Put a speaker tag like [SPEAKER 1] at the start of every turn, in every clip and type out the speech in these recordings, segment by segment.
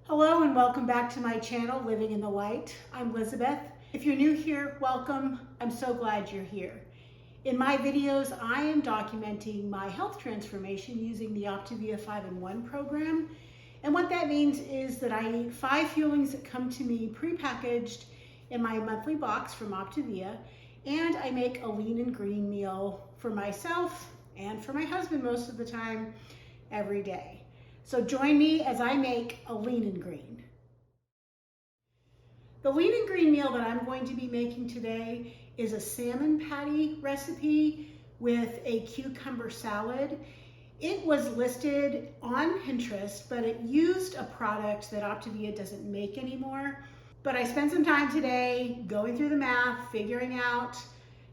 [SPEAKER 1] Hello and welcome back to my channel, Living in the Light. I'm Elizabeth. If you're new here, welcome. I'm so glad you're here. In my videos, I am documenting my health transformation using the Optavia 5-in-1 program. And what that means is that I eat 5 fuelings that come to me prepackaged in my monthly box from Optavia, and I make a lean and green meal for myself and for my husband most of the time every day. So join me as I make a lean and green. The lean and green meal that I'm going to be making today is a salmon patty recipe with a cucumber salad. It was listed on Pinterest, but it used a product that Optavia doesn't make anymore. But I spent some time today going through the math, figuring out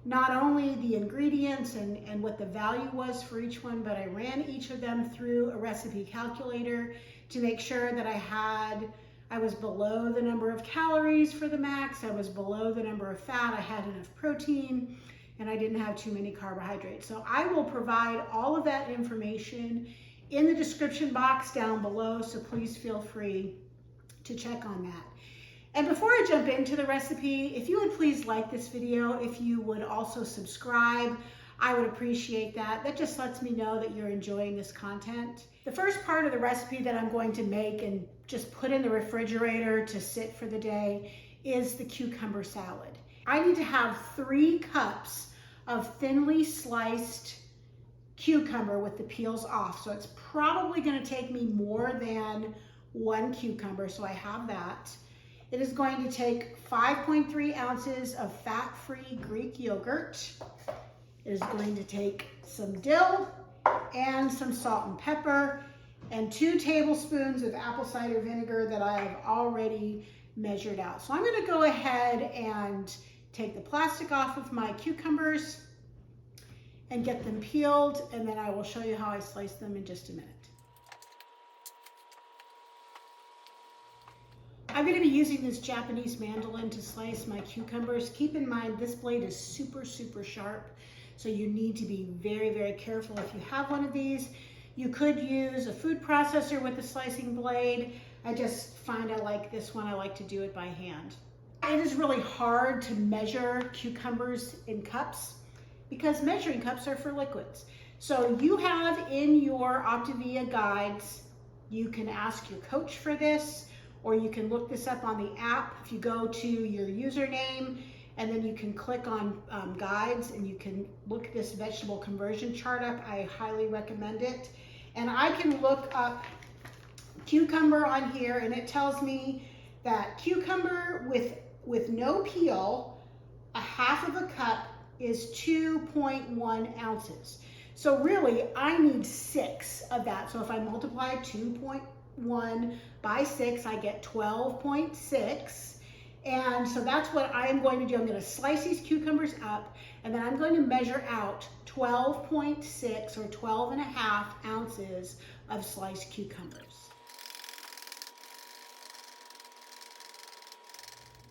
[SPEAKER 1] not only the ingredients and what the value was for each one, but I ran each of them through a recipe calculator to make sure that I was below the number of calories for the max, I was below the number of fat, I had enough protein, and I didn't have too many carbohydrates. So I will provide all of that information in the description box down below, so please feel free to check on that. And before I jump into the recipe, if you would please like this video, if you would also subscribe, I would appreciate that. That just lets me know that you're enjoying this content. The first part of the recipe that I'm going to make and just put in the refrigerator to sit for the day is the cucumber salad. I need to have 3 cups of thinly sliced cucumber with the peels off. So it's probably going to take me more than 1 cucumber, so I have that. It is going to take 5.3 ounces of fat-free Greek yogurt. It is going to take some dill and some salt and pepper and 2 tablespoons of apple cider vinegar that I have already measured out. So I'm going to go ahead and take the plastic off of my cucumbers and get them peeled, and then I will show you how I slice them in just a minute. I'm going to be using this Japanese mandolin to slice my cucumbers. Keep in mind, this blade is super sharp, so you need to be very careful if you have one of these. You could use a food processor with a slicing blade. I just find I like this one. I like to do it by hand. It is really hard to measure cucumbers in cups because measuring cups are for liquids. So you have in your Optavia guides, you can ask your coach for this, or you can look this up on the app. If you go to your username and then you can click on guides and you can look this vegetable conversion chart up, I highly recommend it. And I can look up cucumber on here, and it tells me that cucumber with no peel, a half of a cup is 2.1 ounces. So really, I need 6 of that. So if I multiply 2.1 by 6, I get 12.6. And so that's what I'm going to do. I'm going to slice these cucumbers up, and then I'm going to measure out 12.6 or 12.5 ounces of sliced cucumbers.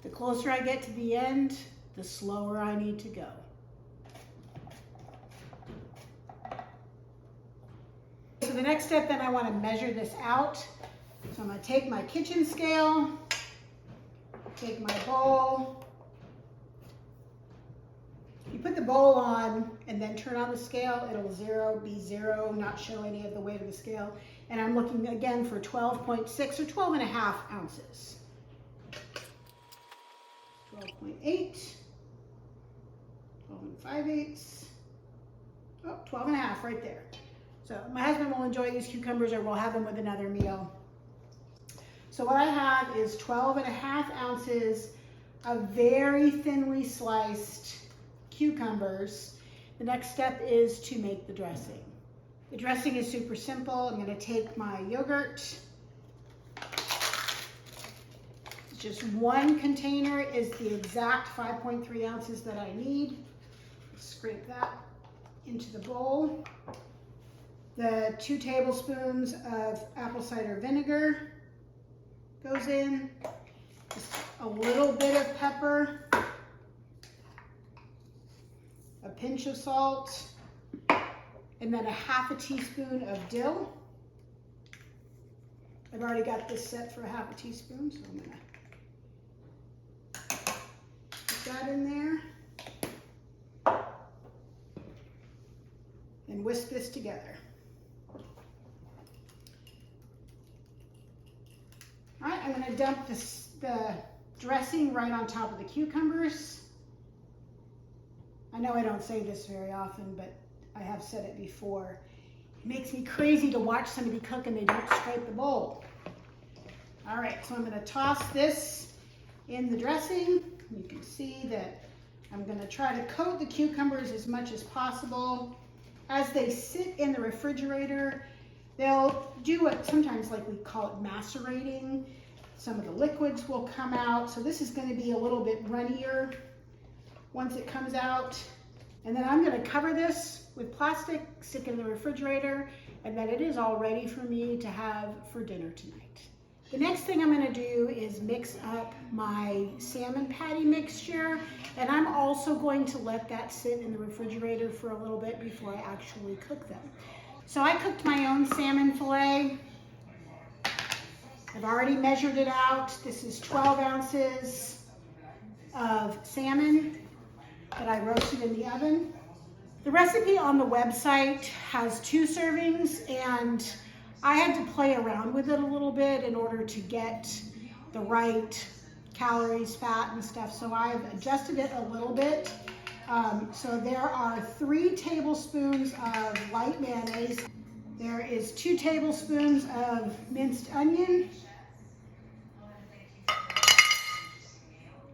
[SPEAKER 1] The closer I get to the end, the slower I need to go. So the next step, then I want to measure this out. So I'm going to take my kitchen scale, take my bowl. You put the bowl on and then turn on the scale, it'll be zero, not show any of the weight of the scale. And I'm looking again for 12.6 or 12.5 ounces. 12.8, 12.5/8, 12.5 right there. So my husband will enjoy these cucumbers, or we'll have them with another meal. So what I have is 12.5 ounces of very thinly sliced cucumbers. The next step is to make the dressing. The dressing is super simple. I'm going to take my yogurt. Just 1 container is the exact 5.3 ounces that I need. Scrape that into the bowl. The 2 tablespoons of apple cider vinegar goes in. Just a little bit of pepper, a pinch of salt, and then a half a teaspoon of dill, I've already got this set for a half a teaspoon, so I'm gonna put that in there and whisk this together. All right, I'm gonna dump the dressing right on top of the cucumbers. I know I don't say this very often, but I have said it before. It makes me crazy to watch somebody cook and they don't scrape the bowl. All right, so I'm gonna toss this in the dressing. You can see that I'm gonna try to coat the cucumbers as much as possible. As they sit in the refrigerator, they'll do what sometimes like we call it macerating. Some of the liquids will come out. So this is gonna be a little bit runnier once it comes out. And then I'm gonna cover this with plastic, stick it in the refrigerator, and then it is all ready for me to have for dinner tonight. The next thing I'm gonna do is mix up my salmon patty mixture, and I'm also going to let that sit in the refrigerator for a little bit before I actually cook them. So I cooked my own salmon fillet. I've already measured it out. This is 12 ounces of salmon that I roasted in the oven. The recipe on the website has 2 servings, and I had to play around with it a little bit in order to get the right calories, fat, and stuff. So I've adjusted it a little bit. So there are 3 tablespoons of light mayonnaise. There is 2 tablespoons of minced onion.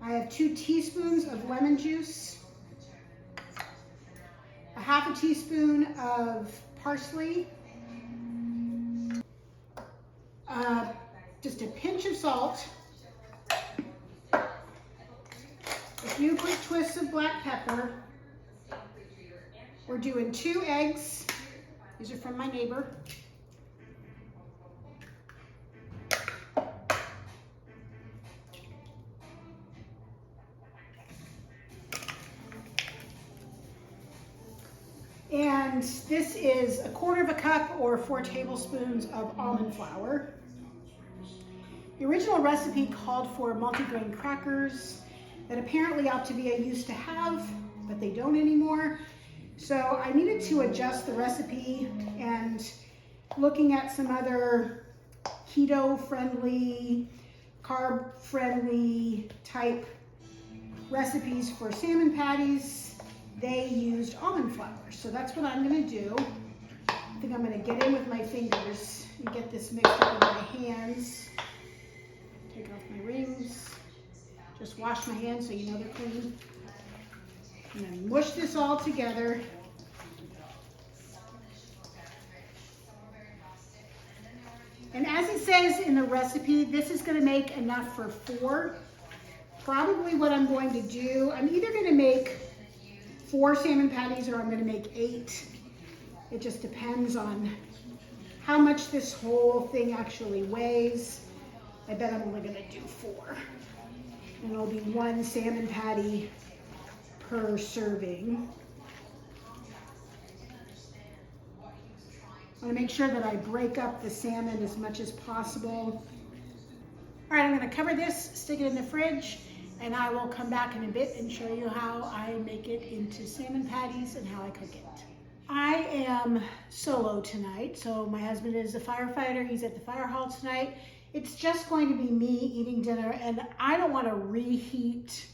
[SPEAKER 1] I have 2 teaspoons of lemon juice. A half a teaspoon of parsley. Just a pinch of salt. A few quick twists of black pepper. We're doing 2 eggs. These are from my neighbor. And this is 1/4 cup or 4 tablespoons of almond flour. The original recipe called for multigrain crackers that apparently Optavia used to have, but they don't anymore. So I needed to adjust the recipe, and looking at some other keto-friendly, carb-friendly type recipes for salmon patties, they used almond flour. So that's what I'm gonna do. I think I'm gonna get in with my fingers and get this mixed up in my hands. Take off my rings. Just wash my hands so you know they're clean. I'm gonna mush this all together. And as it says in the recipe, this is gonna make enough for 4. Probably what I'm going to do, I'm either gonna make 4 salmon patties or I'm gonna make 8. It just depends on how much this whole thing actually weighs. I bet I'm only gonna do 4. And it'll be 1 salmon patty per serving. I wanna make sure that I break up the salmon as much as possible. All right, I'm gonna cover this, stick it in the fridge, and I will come back in a bit and show you how I make it into salmon patties and how I cook it. I am solo tonight, so my husband is a firefighter. He's at the fire hall tonight. It's just going to be me eating dinner, and I don't want to reheat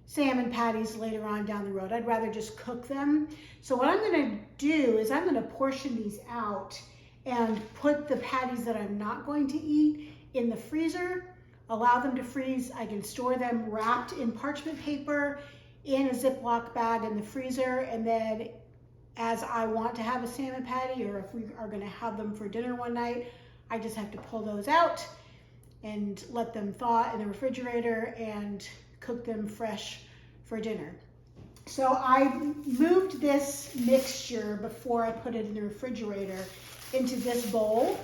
[SPEAKER 1] salmon patties later on down the road. I'd rather just cook them. So what I'm going to do is I'm going to portion these out and put the patties that I'm not going to eat in the freezer, allow them to freeze. I can store them wrapped in parchment paper in a Ziploc bag in the freezer, and then as I want to have a salmon patty, or if we are going to have them for dinner one night, I just have to pull those out and let them thaw in the refrigerator and cook them fresh for dinner. So I moved this mixture before I put it in the refrigerator into this bowl,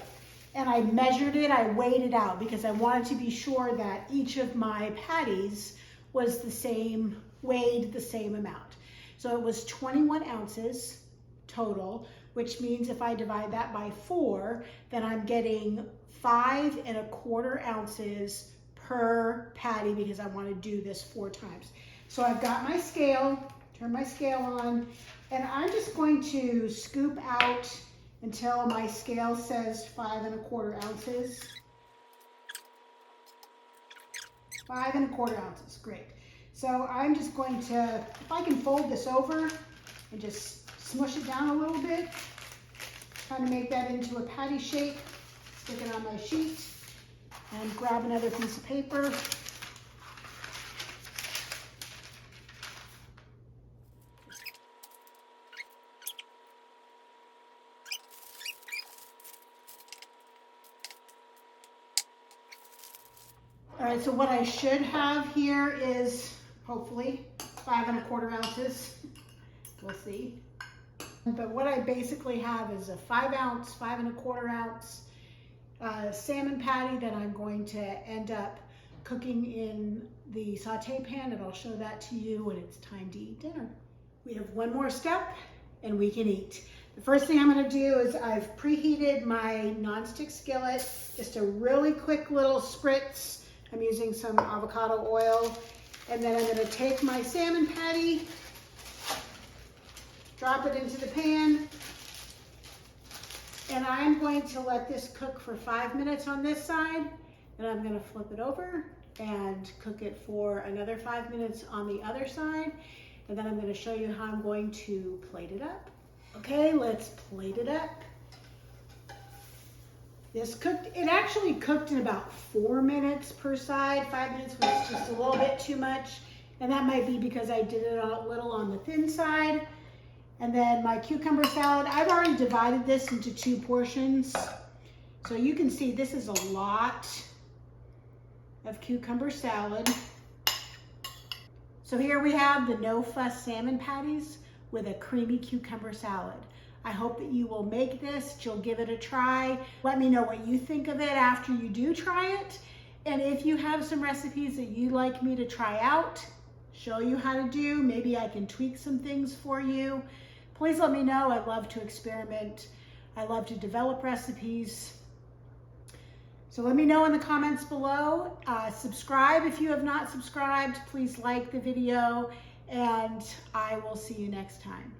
[SPEAKER 1] and I measured it, I weighed it out because I wanted to be sure that each of my patties was the same, weighed the same amount. So it was 21 ounces total, which means if I divide that by 4, then I'm getting 5¼ ounces per patty because I want to do this 4 times. So I've got my scale, turn my scale on, and I'm just going to scoop out until my scale says 5¼ ounces. 5¼ ounces, great. So I'm just going to, if I can fold this over and just smush it down a little bit, trying to make that into a patty shape, stick it on my sheet, and grab another piece of paper. All right, so what I should have here is hopefully 5¼ ounces. We'll see. But what I basically have is a 5-ounce, 5¼ ounce salmon patty that I'm going to end up cooking in the saute pan, and I'll show that to you when it's time to eat dinner. We have one more step and we can eat. The first thing I'm going to do is I've preheated my nonstick skillet, just a really quick little spritz. I'm using some avocado oil, and then I'm going to take my salmon patty, drop it into the pan, and I'm going to let this cook for 5 minutes on this side, and I'm going to flip it over and cook it for another 5 minutes on the other side, and then I'm going to show you how I'm going to plate it up. Okay, let's plate it up. It actually cooked in about 4 minutes per side. 5 minutes was just a little bit too much, and that might be because I did it a little on the thin side. And then my cucumber salad, I've already divided this into 2 portions. So you can see this is a lot of cucumber salad. So here we have the no fuss salmon patties with a creamy cucumber salad. I hope that you will make this, you'll give it a try. Let me know what you think of it after you do try it. And if you have some recipes that you'd like me to try out, show you how to do, maybe I can tweak some things for you, please let me know. I love to experiment. I love to develop recipes. So let me know in the comments below. Subscribe if you have not subscribed. Please like the video, and I will see you next time.